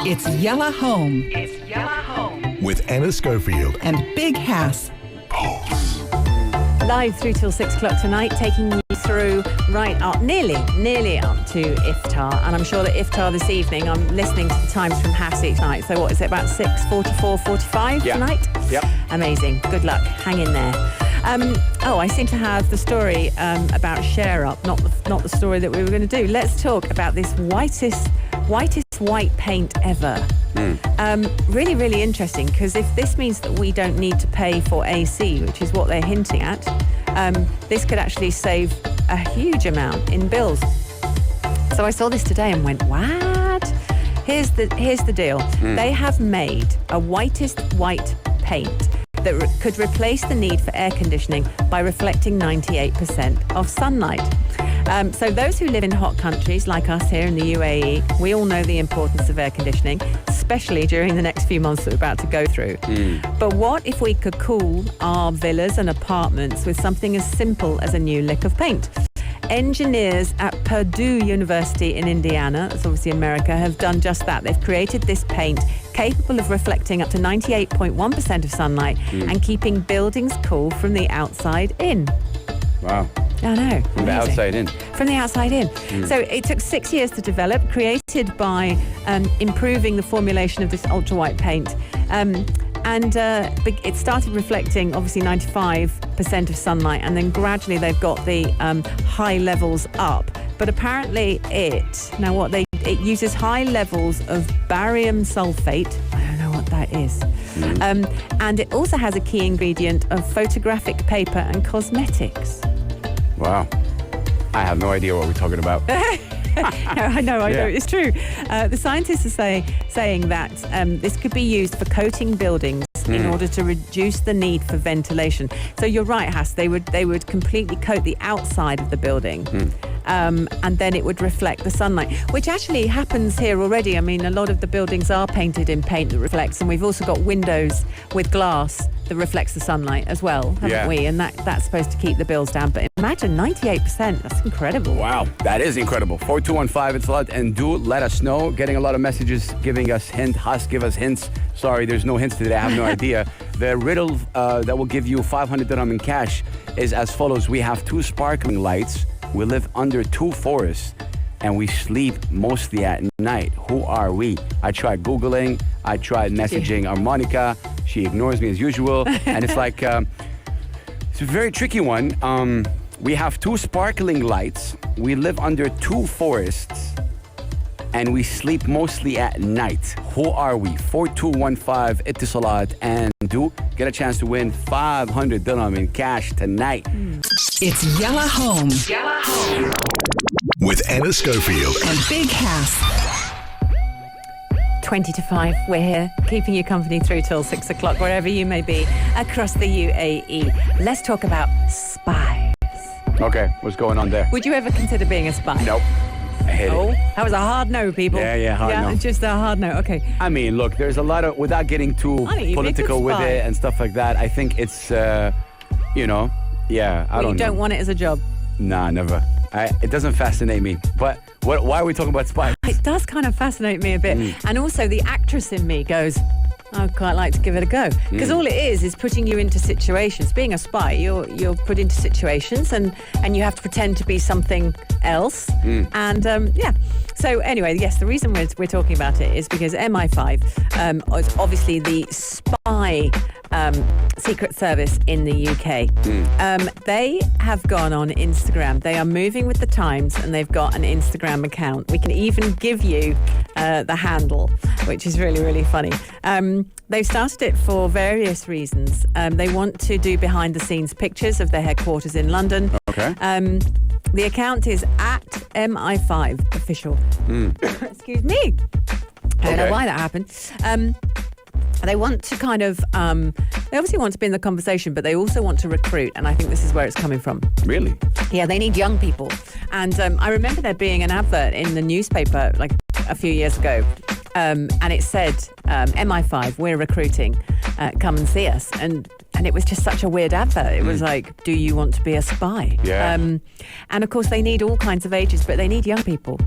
It's Yella Home. With Anna Schofield and Big Hass. Live through till 6 o'clock tonight, taking you through right up, nearly up to Iftar. And I'm sure that Iftar this evening, I'm listening to the times from Hass each night. So what is it, about 6:44, 45 tonight? Yep. Amazing. Good luck. Hang in there. I seem to have the story about Cher up, not the story that we were going to do. Let's talk about this whitest white paint ever. Really, really interesting, because if this means that we don't need to pay for AC, which is what they're hinting at, this could actually save a huge amount in bills. So I saw this today and went, what? Here's the deal. They have made a whitest white paint that could replace the need for air conditioning by reflecting 98% of sunlight. So those who live in hot countries like us here in the UAE, we all know the importance of air conditioning, especially during the next few months that we're about to go through. But what if we could cool our villas and apartments with something as simple as a new lick of paint? Engineers at Purdue University in Indiana, that's obviously America, have done just that. They've created this paint capable of reflecting up to 98.1% of sunlight and keeping buildings cool from the outside in. Wow. I know. From the outside in. From the outside in. So it took 6 years to develop, created by improving the formulation of this ultra-white paint. It started reflecting, obviously, 95% of sunlight, and then gradually they've got the high levels up. But apparently it uses high levels of barium sulfate. I don't know what that is. And it also has a key ingredient of photographic paper and cosmetics. Wow. I have no idea what we're talking about. I know, it's true. The scientists are saying that this could be used for coating buildings in order to reduce the need for ventilation. So you're right, Hass, they would completely coat the outside of the building. And then it would reflect the sunlight, which actually happens here already. I mean, a lot of the buildings are painted in paint that reflects, and we've also got windows with glass that reflects the sunlight as well, haven't we? And that's supposed to keep the bills down. But imagine 98%, that's incredible. Wow, that is incredible. 4215, it's a lot. And do let us know. Getting a lot of messages giving us hints. Hass, give us hints. Sorry, there's no hints today. I have no idea. The riddle that will give you 500 dirham in cash is as follows. We have 2 sparkling lights. We live under 2 forests, and we sleep mostly at night. Who are we? I tried Googling. I tried messaging Monica. She ignores me as usual. And it's like, it's a very tricky one. We have 2 sparkling lights. We live under 2 forests, and we sleep mostly at night. Who are we? 4215 Ittisalat, and do get a chance to win 500 dirham in cash tonight. It's Yella Home. with Anna Schofield and Big Hass. 20 to 5, we're here, keeping you company through till 6 o'clock, wherever you may be across the UAE. Let's talk about spies. Okay, what's going on there? Would you ever consider being a spy? Nope. I hate it. That was a hard no, people. Yeah, hard no. Just a hard no. Okay. I mean, look, there's a lot of, without getting too political with it and stuff like that, I think it's, I don't know. You don't want it as a job? Nah, never. It doesn't fascinate me. But why are we talking about spies? It does kind of fascinate me a bit. And also the actress in me goes, I'd quite like to give it a go. Because all it is putting you into situations. Being a spy, you're put into situations and you have to pretend to be something else. And so anyway, yes, the reason we're talking about it is because MI5 is obviously the spy secret service in the UK. They have gone on Instagram. They are moving with the times, and they've got an Instagram account. We can even give you the handle, which is really, really funny. They've started it for various reasons. They want to do behind-the-scenes pictures of their headquarters in London. Okay. The account is at MI5 official. Excuse me. I don't know why that happened. They want to kind of, they obviously want to be in the conversation, but they also want to recruit. And I think this is where it's coming from. Really? Yeah, they need young people. And I remember there being an advert in the newspaper like a few years ago. And it said, MI5, we're recruiting. Come and see us. And and it was just such a weird advert. It was like, do you want to be a spy? Yeah. And of course, they need all kinds of ages, but they need young people.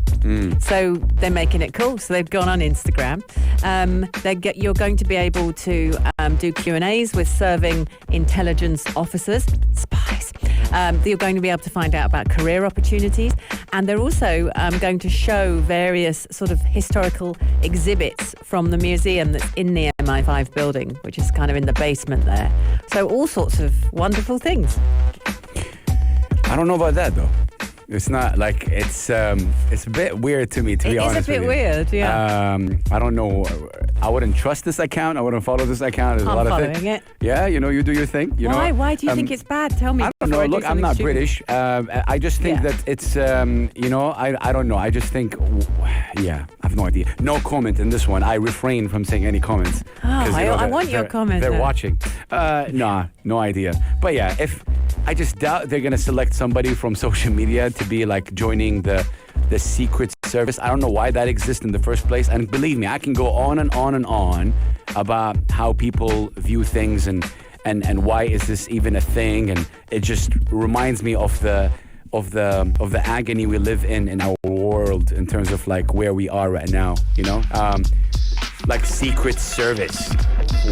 So they're making it cool. So they've gone on Instagram. You're going to be able to do Q&As with serving intelligence officers, spies. You're going to be able to find out about career opportunities. And they're also going to show various sort of historical exhibits from the museum that's in the MI5 building, which is kind of in the basement there. So all sorts of wonderful things. I don't know about that though. It's not like it's a bit weird to me, to be honest with you. It is a bit weird, yeah. I don't know. I wouldn't trust this account. I wouldn't follow this account. There's a lot of following it. Yeah, you do your thing. Why? Why do you think it's bad? Tell me. I don't know. Look, I'm not British. I just think that it's, I don't know. I just think, I have no idea. No comment in this one. I refrain from saying any comments. I want your comment. They're watching. No idea. But yeah, I just doubt they're going to select somebody from social media to be like joining the Secret Service. I don't know why that exists in the first place. And believe me, I can go on and on and on about how people view things and why is this even a thing. And it just reminds me of the agony we live in our world in terms of like where we are right now, like Secret Service.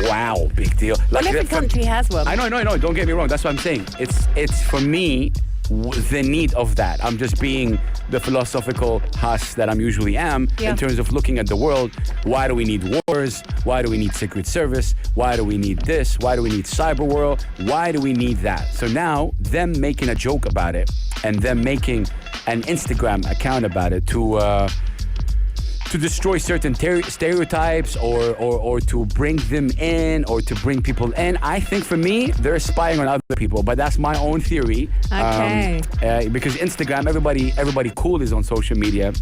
Wow, big deal. Like every country has one. I know. Don't get me wrong. That's what I'm saying. It's for me the need of that. I'm just being the philosophical huss that I'm usually am in terms of looking at the world. Why do we need wars? Why do we need Secret Service? Why do we need this? Why do we need cyber world? Why do we need that? So now them making a joke about it and them making an Instagram account about it to destroy certain stereotypes or to bring them in or to bring people in. I think for me, they're spying on other people, but that's my own theory. Okay. Because Instagram, everybody cool is on social media.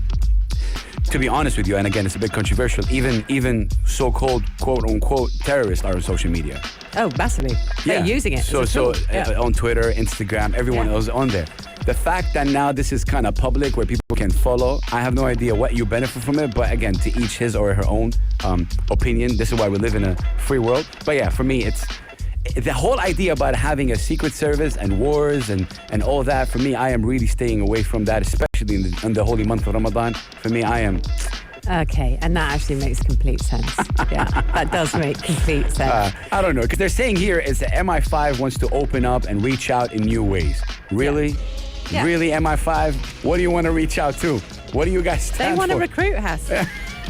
To be honest with you, and again, it's a bit controversial, even so-called quote-unquote terrorists are on social media. Oh, massively. They're using it. On Twitter, Instagram, everyone else on there. The fact that now this is kind of public where people can follow, I have no idea what you benefit from it, but again, to each his or her own opinion. This is why we live in a free world. But yeah, for me, it's the whole idea about having a Secret Service and wars and all that. For me, I am really staying away from that, especially in the holy month of Ramadan. For me, I am... Okay, and that actually makes complete sense. Yeah, that does make complete sense. I don't know, because they're saying here is that MI5 wants to open up and reach out in new ways. Really? Yeah. Really, MI5? What do you want to reach out to? What do you guys stand for? They want to recruit us.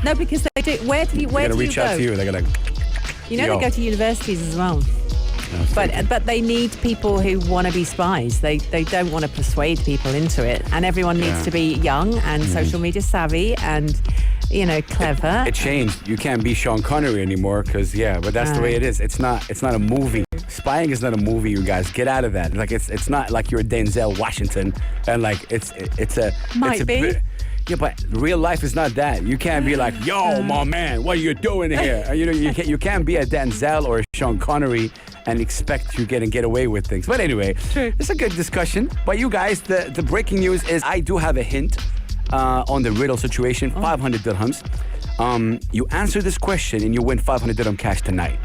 No, because they do. Where do you go? They're going to reach out to you. They're going to... They go to universities as well. But they need people who want to be spies. They don't want to persuade people into it. And everyone needs to be young and social media savvy and, clever. It changed. You can't be Sean Connery anymore because, but that's the way it is. It's not a movie. Spying is not a movie, you guys. Get out of that. Like, it's not like you're Denzel Washington and, like, it's a... Might be. Yeah, but real life is not that. You can't be like, yo, my man, what are you doing here? You can't be a Denzel or a Sean Connery and expect you get away with things. But anyway, it's a good discussion. But you guys, the breaking news is I do have a hint on the riddle situation, 500 dirhams. You answer this question and you win 500 dirham cash tonight.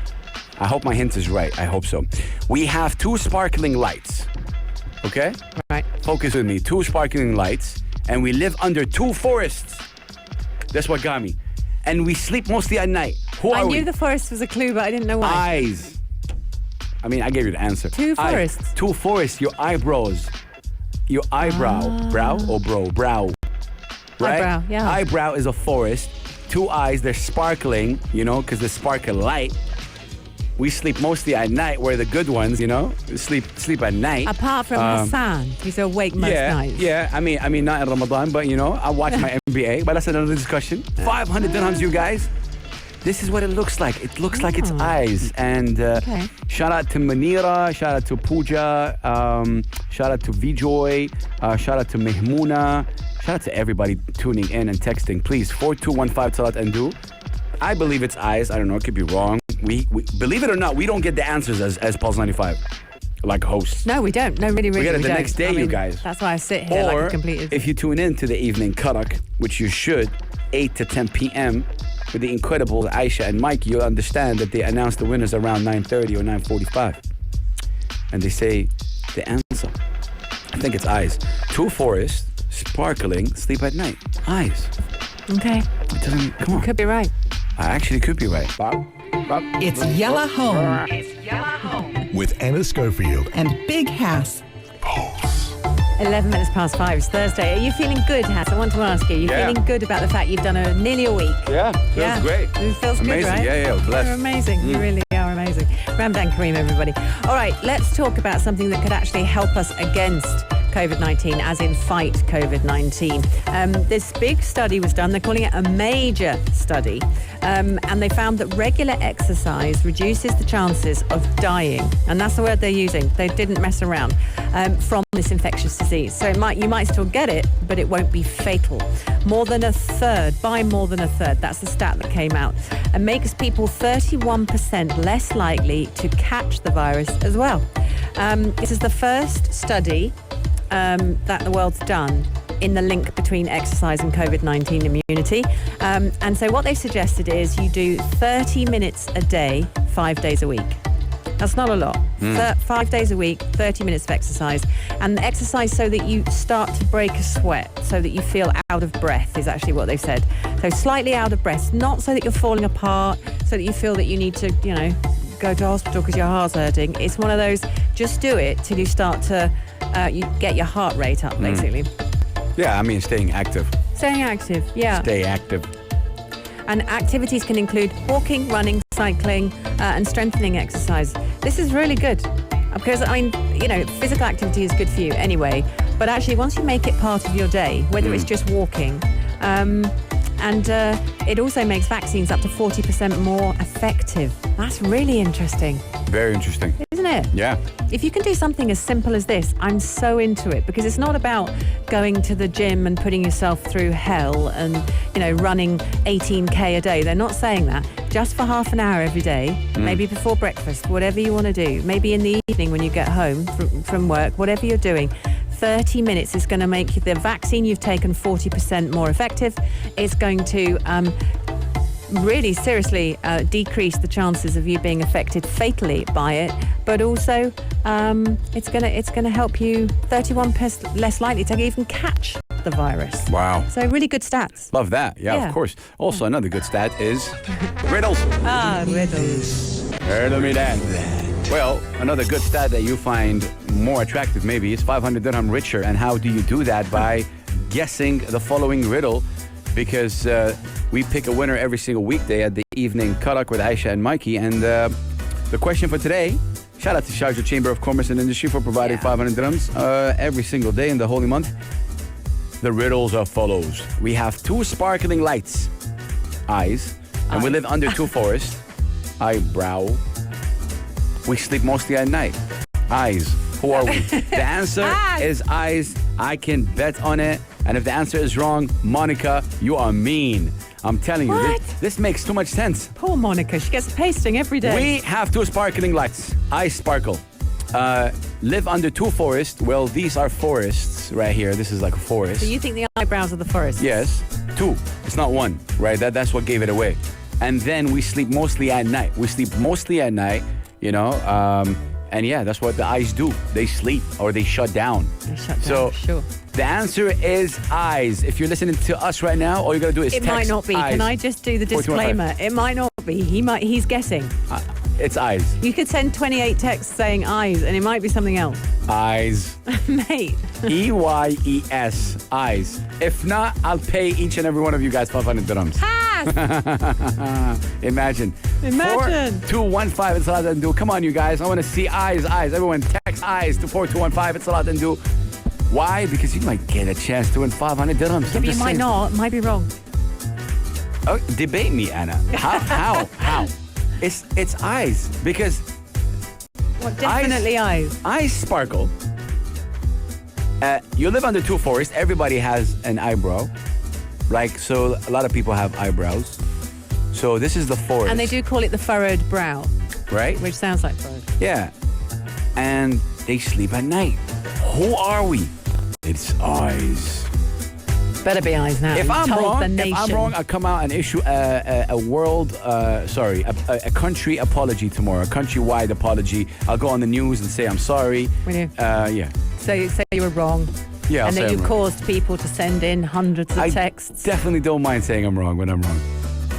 I hope my hint is right. I hope so. We have 2 sparkling lights. Okay? Right. Focus with me. 2 sparkling lights. And we live under 2 forests. That's what got me. And we sleep mostly at night. Who are we? I knew the forest was a clue, but I didn't know why. Eyes. I mean, I gave you the answer. 2 forests. 2 forests. Your eyebrows. Your eyebrow. Brow or bro? Brow. Right? Eyebrow, yeah. Eyebrow is a forest. 2 eyes. They're sparkling, because they sparkle light. We sleep mostly at night. We're the good ones, sleep at night. Apart from Hassan, he's awake most nights. Yeah. I mean, not in Ramadan, but I watch my NBA. But that's another discussion. 500 dirhams, you guys. This is what it looks like. It looks like it's eyes. And shout out to Manira, shout out to Pooja, shout out to Vijoy, shout out to Mehmuna, shout out to everybody tuning in and texting. Please, 4215 Salat and Do. I believe it's eyes. I don't know. It could be wrong. We believe it or not, we don't get the answers as Pulse 95, like hosts. No, we don't. No, really, we get it the don't. next day, you guys. That's why I sit here like a complete... if you tune in to the evening Karak, which you should, 8 to 10 p.m., with the incredible Aisha and Mike, you'll understand that they announce the winners around 9:30 or 9:45. and they say the answer. I think it's eyes. 2 forests, sparkling, sleep at night. Eyes. Okay. It doesn't, come on. Could be right. I actually could be right. Bob? It's Yella Home. It's Yella Home. With Anna Schofield. And Big Hass. 11 minutes past 5. It's Thursday. Are you feeling good, Hass? I want to ask you. Are you Yeah. feeling good about the fact you've done nearly a week? Yeah, feels great. It feels Amazing. good, right? Yeah, blessed. You're amazing. You really are amazing. Ramadan Kareem, everybody. All right, let's talk about something that could actually help us against COVID-19, as in fight COVID-19. This big study was done. They're calling it a major study. And they found that regular exercise reduces the chances of dying. And that's the word they're using. They didn't mess around from this infectious disease. So you might still get it, but it won't be fatal. More than a third, by more than a third, that's the stat that came out, and makes people 31% less likely to catch the virus as well. This is the first study that the world's done in the link between exercise and COVID-19 immunity. And so what they suggested is you do 30 minutes a day, 5 days a week. That's not a lot. 5 days a week, 30 minutes of exercise. And the exercise so that you start to break a sweat, so that you feel out of breath is actually what they've said. So slightly out of breath, not so that you're falling apart, so that you feel that you need to, go to hospital because your heart's hurting. It's one of those, just do it till you start to, you get your heart rate up, basically. Yeah, I mean, staying active. Staying active, yeah. Stay active. And activities can include walking, running, cycling, and strengthening exercise. This is really good because, physical activity is good for you anyway. But actually, once you make it part of your day, whether it's just walking, and it also makes vaccines up to 40% more effective. That's really interesting. Very interesting. Isn't it? Yeah. If you can do something as simple as this, I'm so into it, because it's not about going to the gym and putting yourself through hell and, running 18K a day. They're not saying that. Just for half an hour every day, maybe before breakfast, whatever you want to do, maybe in the evening when you get home from work, whatever you're doing. 30 minutes is going to make the vaccine you've taken 40% more effective. It's going to really seriously decrease the chances of you being affected fatally by it, but also it's going to help you 31% less likely to even catch the virus. Wow. So really good stats. Love that. Yeah, of course. Also, another good stat is riddles. Riddles. Riddle me that. Well, another good stat that you find more attractive maybe is 500 dirham richer. And how do you do that? By guessing the following riddle, because we pick a winner every single weekday at the evening Karak with Aisha and Mikey. And the question for today, shout out to Sharjah Chamber of Commerce and Industry for providing 500 dirhams every single day in the holy month. The riddles are follows. We have 2 sparkling lights, eyes, and we live under 2 forests, eyebrow. We sleep mostly at night. Eyes. Who are we? The answer is eyes. I can bet on it. And if the answer is wrong, Monica, you are mean. I'm telling you, What? this makes too much sense. Poor Monica. She gets a pasting every day. We have 2 sparkling lights. Eyes sparkle. Live under 2 forests. Well, these are forests right here. This is like a forest. So you think the eyebrows are the forest? Yes. 2. It's not 1, right? That's what gave it away. And then we sleep mostly at night. And yeah, that's what the eyes do. They sleep or they shut down. They shut down, so sure. The answer is eyes. If you're listening to us right now, all you gotta do is It text might not be. eyes. Can I just do the 4215. disclaimer? It might not be. He's guessing. It's eyes. You could send 28 texts saying eyes, and it might be something else. Eyes. Mate. EYES. Eyes. If not, I'll pay each and every one of you guys 500 dirhams. Imagine. 4215, it's Salat and Do. Come on, you guys. I want to see eyes. Everyone text eyes to 4215, it's Salat and Do. Why? Because you might get a chance to win 500 dirhams. Yeah, but you might not. Might be wrong. Oh, debate me, Anna. How? It's eyes. Because Well, definitely eyes. eyes sparkle. You live under 2 forests. Everybody has an eyebrow. So a lot of people have eyebrows. So this is the forest. And they do call it the furrowed brow, Right? which sounds like furrowed. Yeah. And they sleep at night. Who are we? It's eyes. Better be eyes now. If You've I'm told wrong, the nation. I'll come out and issue a world, a country apology tomorrow, a countrywide apology. I'll go on the news and say I'm sorry. Will you? Yeah. So you say you were wrong. Yeah, I'll And say that you I'm wrong. caused people to send in hundreds of texts. Definitely don't mind saying I'm wrong when I'm wrong.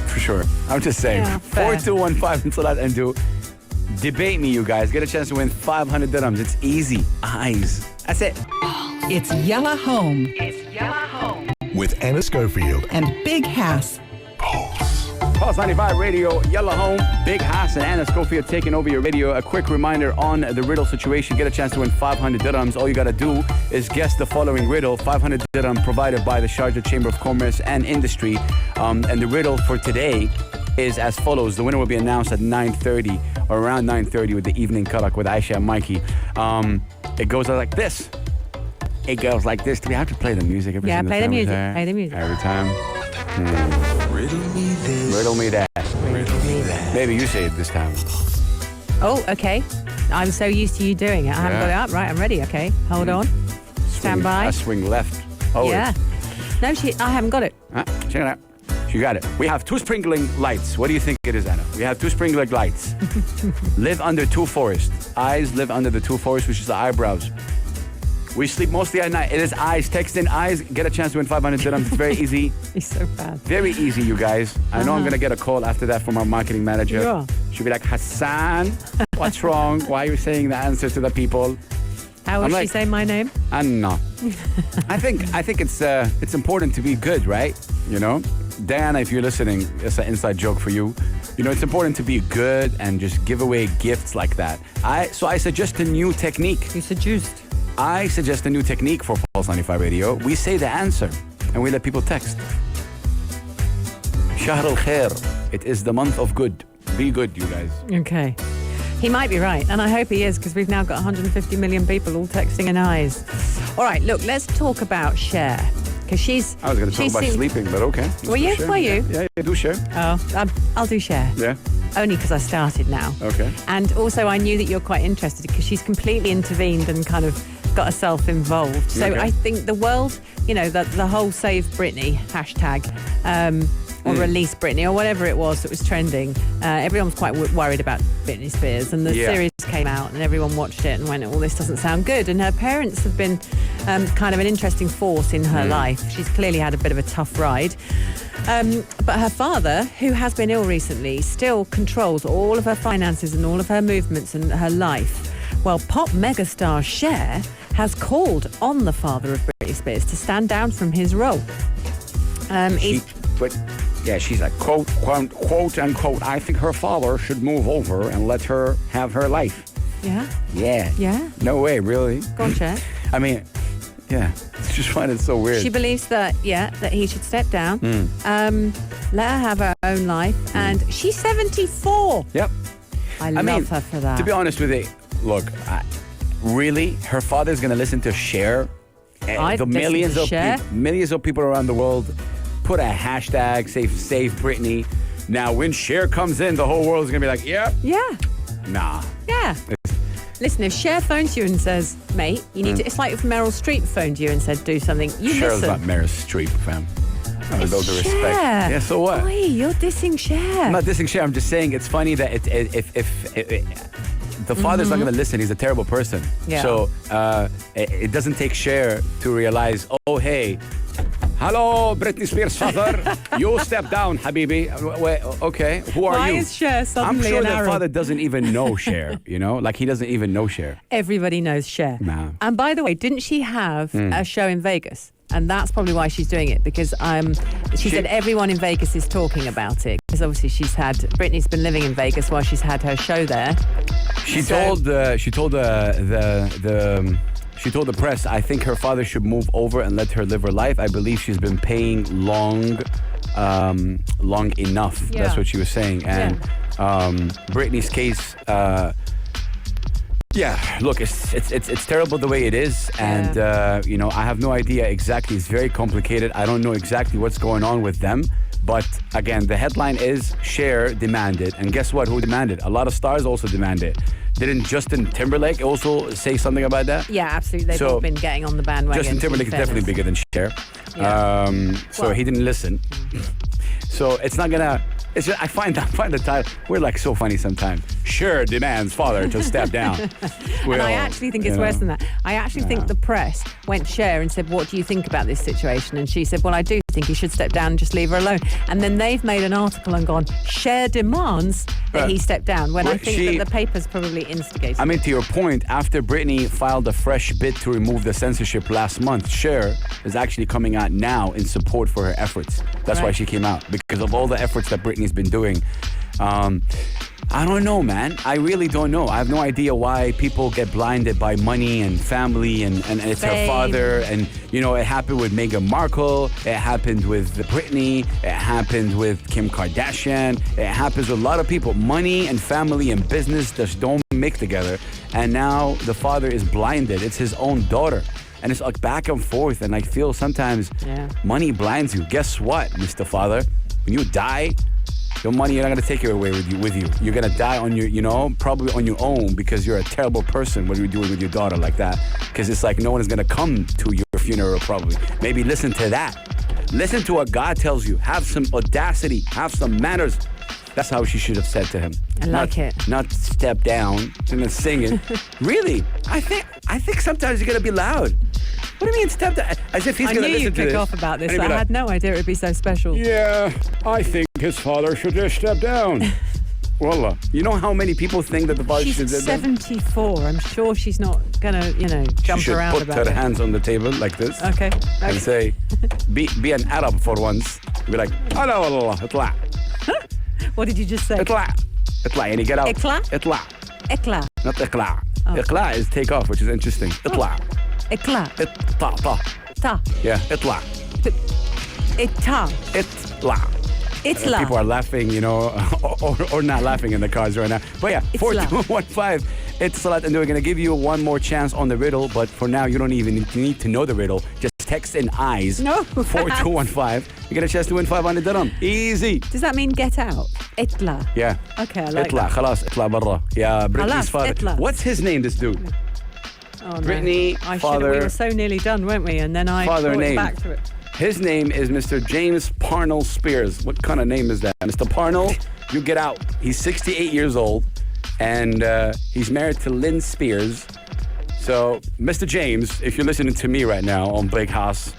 For sure. I'm just saying. Yeah, fair. 4215 and Salat and do. Debate me, you guys. Get a chance to win 500 dirhams. It's easy. Eyes. That's it. It's Yella Home With Anna Schofield. and Big Hass. Pulse 95 Radio, Yellow Home, Big Hass and Anna Schofield taking over your radio. A quick reminder on the riddle situation. Get a chance to win 500 dirhams. All you got to do is guess the following riddle. 500 dirham provided by the Sharjah Chamber of Commerce and Industry. And the riddle for today is as follows. The winner will be announced at 9:30 or around 9:30 with the evening karak with Aisha and Mikey. It goes like this. It goes like this. Do we have to play the music every single play the time? music. Play the music. Every time. Riddle me this. Riddle me that. Maybe you say it this time. Oh, okay. I'm so used to you doing it. I haven't Yeah. got it up. Right, I'm ready. Okay, hold on. Stand by. I swing left. Oh, Yeah. No, I haven't got it. Check it out. You got it. We have two sprinkling lights. What do you think it is, Anna? We have two sprinkling lights. Live under two forests. Eyes live under the two forests, which is the eyebrows. We sleep mostly at night. It is eyes. Text in eyes. Get a chance to win 500 dirhams. It's very easy. It's so bad. Very easy, you guys. I know I'm going to get a call after that from our marketing manager. Yeah. She'll be like, Hassan, what's wrong? Why are you saying the answer to the people? How would I'm she like- say my name? Anna. I think it's important to be good, right? You know? Diana, if you're listening, it's an inside joke for you. You know, it's important to be good and just give away gifts like that. So I suggest a new technique. You seduced. I suggest a new technique for Pulse 95 Radio. We say the answer and we let people text. Shahr al-Khair. It is the month of good. Be good, you guys. Okay. He might be right, and I hope he is, because we've now got 150 million people all texting in eyes. All right, look, let's talk about Cher, because she's... I was going to talk she about seems- sleeping, but okay. Let's Were do you? Cher. Were you? Yeah, do Cher. Oh, I'll do Cher. Yeah. Only because I started now. Okay. And also, I knew that you're quite interested, because she's completely intervened and kind of got herself involved. So Okay. I think the world, you know, the whole Save Britney hashtag, or Release Britney, or whatever it was that was trending, everyone was quite worried about Britney Spears. And the Yeah. series came out and everyone watched it and went, oh, this doesn't sound good. And her parents have been kind of an interesting force in her life. She's clearly had a bit of a tough ride. But her father, who has been ill recently, still controls all of her finances and all of her movements and her life. Well, pop megastar Cher has called on the father of Britney Spears to stand down from his role. She's like, quote unquote, I think her father should move over and let her have her life. Yeah? Yeah. Yeah? No way, really. Go on, Cher. I mean, yeah. I just find it so weird. She believes that he should step down, let her have her own life, and she's 74. Yep. I love her for that. To be honest with you, look, really, her father's going to listen to Cher? I'd The listen millions to of Cher. millions of people around the world put a hashtag, say Save Britney. Now, when Cher comes in, the whole world's going to be like, yeah, Yeah. nah. Yeah. Listen, if Cher phones you and says, mate, you need to... It's like if Meryl Streep phoned you and said, do something. You Cher's listen. not Meryl Streep, fam. With all due Cher. respect. Yeah, so what? Oi, you're dissing Cher. I'm not dissing Cher. I'm just saying it's funny that if the father's not going to listen, he's a terrible person. Yeah. So it doesn't take Cher to realize, oh, hey, hello, Britney Spears' father. You step down, Habibi. Wait, okay, who are Why you? is Cher I'm suddenly sure an the Arab? father doesn't even know Cher, you know? Like, he doesn't even know Cher. Everybody knows Cher. Nah. And by the way, didn't she have a show in Vegas? And that's probably why she's doing it, because she said everyone in Vegas is talking about it. Because obviously Britney's been living in Vegas while she's had her show there. She told the press, I think her father should move over and let her live her life. I believe she's been paying long enough. Yeah. That's what she was saying. And Britney's case, look, it's terrible the way it is. And, I have no idea exactly. It's very complicated. I don't know exactly what's going on with them. But again, the headline is Cher demanded. And guess what? Who demanded? A lot of stars also demanded. Didn't Justin Timberlake also say something about that? Yeah, absolutely. They've all been getting on the bandwagon. Justin Timberlake is definitely bigger than Cher. Yeah. So he didn't listen. So it's not gonna. It's just, I find the title. We're like so funny sometimes. Cher demands father to step down. And I actually think it's worse than that. I actually think the press went to Cher and said, "What do you think about this situation?" And she said, "Well, I do think he should step down and just leave her alone." And then they've made an article and gone, "Cher demands that he step down." When I think that the paper's probably instigated. I mean, to your point, after Britney filed a fresh bid to remove the censorship last month, Cher is actually coming out now in support for her efforts. That's why she came out, because of all the efforts that Britney's been doing. I don't know, man. I really don't know. I have no idea why people get blinded by money and family and it's her father. And, you know, it happened with Meghan Markle. It happened with Britney. It happened with Kim Kardashian. It happens with a lot of people. Money and family and business just don't mix together. And now the father is blinded. It's his own daughter. And it's like back and forth. And I feel sometimes money blinds you. Guess what, Mr. Father? When you die, your money, you're not going to take it away with you. You're going to die on your, you know, probably on your own because you're a terrible person what you're doing with your daughter like that. Because it's like no one is going to come to your funeral probably. Maybe listen to that. Listen to what God tells you. Have some audacity. Have some manners. That's how she should have said to him. I like it. Not step down and then sing it. Really? I think sometimes you got to be loud. What do you mean step down? As if he's going to listen to this. I knew you'd kick off about this. I had no idea it would be so special. Yeah, I think his father should just step down. Wallah. You know how many people think that the father should step down? She's 74. I'm sure she's not going to, you know, jump around about it. She should put her hands on the table like this. Okay. And say, be an Arab for once. Be like, Allah, Allah, itla. What did you just say? Itla. Itla, yani get out. Ikla? Itla. Ikla. Not ikla. Oh. Ikla is take off, which is interesting. Itla. Ikla. Ta. Ta. Yeah, itla. Ita. Itla. Itla. People are laughing, you know, or not laughing in the cars right now. But yeah, 4215. It's Salat, and we're going to give you one more chance on the riddle. But for now, you don't even need to know the riddle. Just text in eyes. No. 4215. You get a chance to win 500 dirham. Easy. Does that mean get out? Itla. Yeah. Okay, I like Itla. that. Khalas, itla barra. Yeah, Britney's father. Itla. What's his name, this dude? Oh, no. Britney, father. We were so nearly done, weren't we? And then I father brought name. it back to it. His name is Mr. James Parnell Spears. What kind of name is that? Mr. Parnell, you get out. He's 68 years old, and he's married to Lynn Spears. So, Mr. James, if you're listening to me right now on Big House,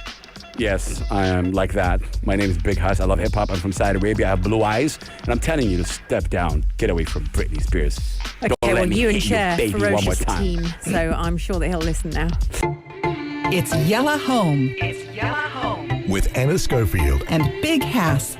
yes, I am like that. My name is Big House. I love hip-hop. I'm from Saudi Arabia. I have blue eyes, and I'm telling you to step down. Get away from Britney Spears. Okay, Don't let well, me you and hit your Cher, baby one more ferocious time. team. So I'm sure that he'll listen now. It's Yella Home With Anna Schofield. and Big Hass.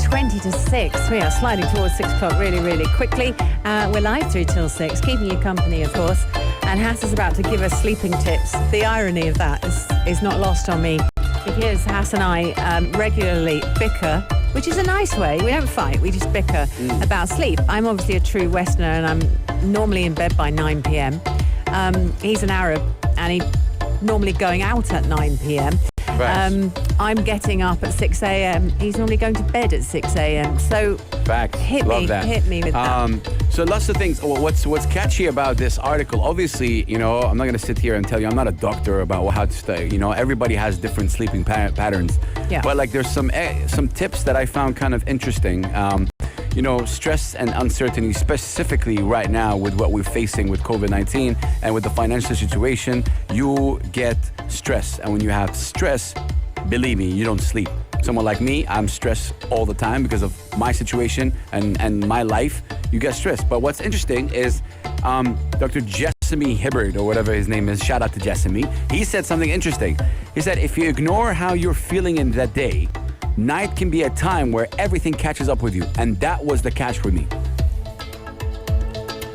20 to 6. We are sliding towards 6 o'clock really, really quickly. We're live through till 6, keeping you company, of course. And Hass is about to give us sleeping tips. The irony of that is not lost on me, because Hass and I regularly bicker, which is a nice way. We don't fight, we just bicker about sleep. I'm obviously a true Westerner, and I'm normally in bed by 9 p.m. He's an Arab, and he's normally going out at 9 p.m. I'm getting up at 6 a.m. He's normally going to bed at 6 a.m. So Facts. hit Love me that. with that. So lots of things. What's catchy about this article? Obviously, you know, I'm not going to sit here and tell you. I'm not a doctor about how to stay. You know, everybody has different sleeping patterns. Yeah. But like, there's some tips that I found kind of interesting. You know, stress and uncertainty, specifically right now with what we're facing with COVID-19 and with the financial situation, you get stress. And when you have stress, believe me, you don't sleep. Someone like me, I'm stressed all the time because of my situation and my life. You get stressed. But what's interesting is Dr. Jessamy Hibbard, or whatever his name is, shout out to Jessamy, he said something interesting. He said, if you ignore how you're feeling in that day, night can be a time where everything catches up with you. And that was the catch for me.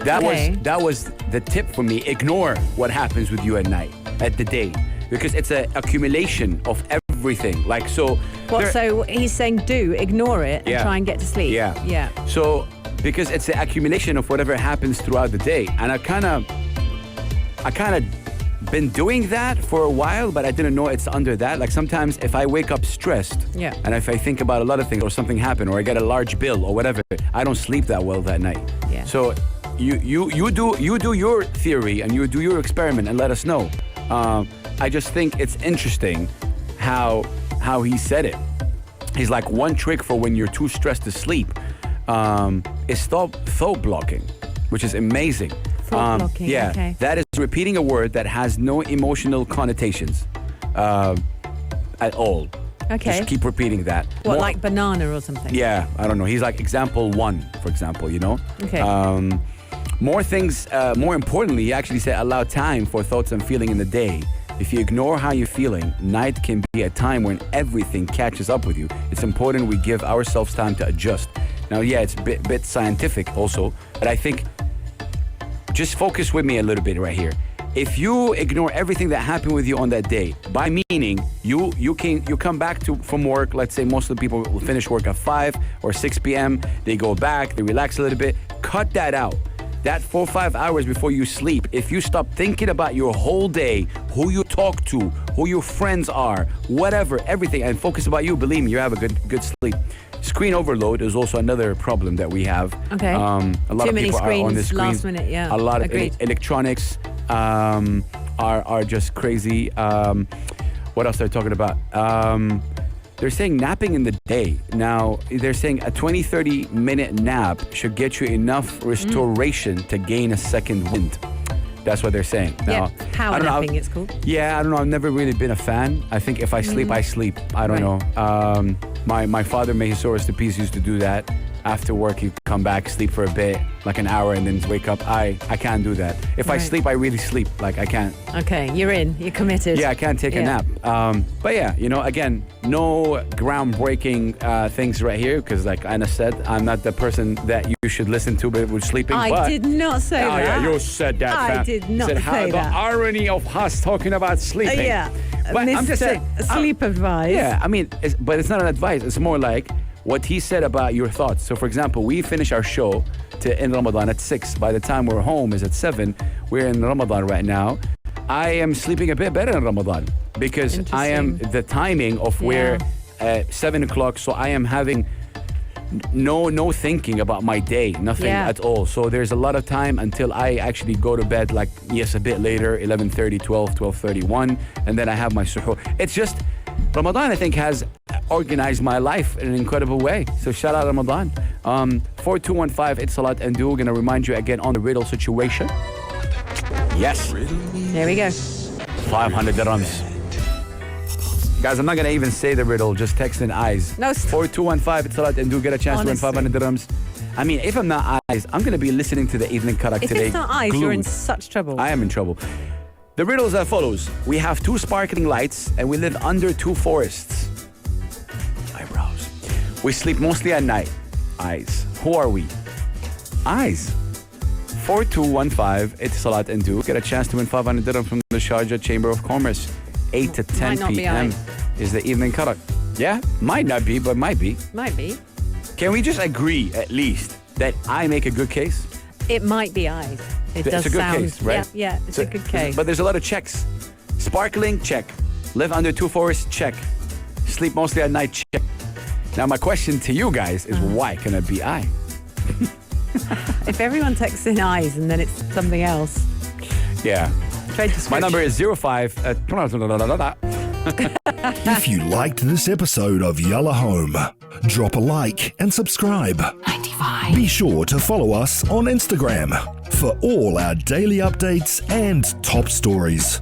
That was the tip for me. Ignore what happens with you at night, at the day. Because it's an accumulation of everything. Like, so... So he's saying ignore it and Yeah. try and get to sleep. Yeah. So, because it's the accumulation of whatever happens throughout the day. And I kind of been doing that for a while, but I didn't know it's under that. Like sometimes if I wake up stressed, Yeah. and if I think about a lot of things or something happened or I get a large bill or whatever, I don't sleep that well that night. Yeah. So you do your theory and you do your experiment and let us know. I just think it's interesting how he said it. He's like, one trick for when you're too stressed to sleep is stop thought blocking, which is amazing. Thought blocking, yeah, okay. that is repeating a word that has no emotional connotations at all. Okay. Just keep repeating that. What, More- like banana or something? Yeah, I don't know. He's like example 1, for example, you know? Okay. More things, more importantly, he actually said allow time for thoughts and feeling in the day. If you ignore how you're feeling, night can be a time when everything catches up with you. It's important we give ourselves time to adjust. Now, yeah, it's a bit scientific also, but I think just focus with me a little bit right here. If you ignore everything that happened with you on that day, by meaning you come back from work, let's say most of the people will finish work at 5 or 6 p.m., they go back, they relax a little bit, cut that out. That 4 or 5 hours before you sleep, if you stop thinking about your whole day, who you talk to, who your friends are, whatever, everything, and focus about you, believe me, you have a good sleep. Screen overload is also another problem that we have. Okay. A lot Too of many people are on the screens, screen. last minute, yeah. A lot of Agreed. electronics are just crazy. What else are they talking about? They're saying napping in the day. Now, they're saying a 20-30 minute nap should get you enough restoration to gain a second wind. That's what they're saying. Now, Yeah, power I don't know, napping it's called. yeah, I don't know. I've never really been a fan. I think if I sleep, I sleep. I don't know. My father, may his soul rest in peace, used to do that. After work, he'd come back, sleep for a bit, like an hour, and then wake up. I can't do that. If I Right. sleep, I really sleep. Like, I can't. Okay, you're in. You're committed. Yeah, I can't take a Yeah. nap. But yeah, you know, again, no groundbreaking things right here, because like Anna said, I'm not the person that you should listen to with sleeping. I but, did not say oh that. yeah, you said that. I fam. did not said how say the that. irony of us talking about sleeping. Yeah. But I'm just saying. Sleep advice. Yeah, I mean, but it's not an advice. It's more like what he said about your thoughts. So, for example, we finish our show in Ramadan at 6. By the time we're home is at 7. We're in Ramadan right now. I am sleeping a bit better in Ramadan because I am the timing of where 7 o'clock. So I am having no thinking about my day, nothing at all. So there's a lot of time until I actually go to bed, like, yes, a bit later, 11:30, 12, 12:31, and then I have my suhoor. It's just, Ramadan, I think, has organized my life in an incredible way. So shout out Ramadan. 4215, it's Salat and Do. We're going to remind you again on the riddle situation. Yes. There we go. 500 dirhams. Guys, I'm not going to even say the riddle. Just text in eyes. No, 4215, it's Salat and Do. Get a chance to win Honestly. 500 dirhams. I mean, if I'm not eyes, I'm going to be listening to the evening karak If today. it's not eyes, you're in glued. such trouble. I am in trouble. The riddle is as follows. We have 2 sparkling lights and we live under 2 forests. Eyebrows. We sleep mostly at night. Eyes. Who are we? Eyes. 4215, it's Salat and Do. Get a chance to win 500 dirham from the Sharjah Chamber of Commerce. 8 to 10 Might not be p.m. eyes. is the evening karak. Yeah? Might not be, but might be. Might be. Can we just agree, at least, that I make a good case? It might be eyes. It It's does a good sound. case, right? Yeah, it's a good case. But there's a lot of checks. Sparkling, check. Live under 2 forests, check. Sleep mostly at night, check. Now, my question to you guys is why can it be I? If everyone texts in eyes and then it's something else, Yeah. trade My description. number is 05. If you liked this episode of Yalla Home, drop a like and subscribe. 95. Be sure to follow us on Instagram for all our daily updates and top stories.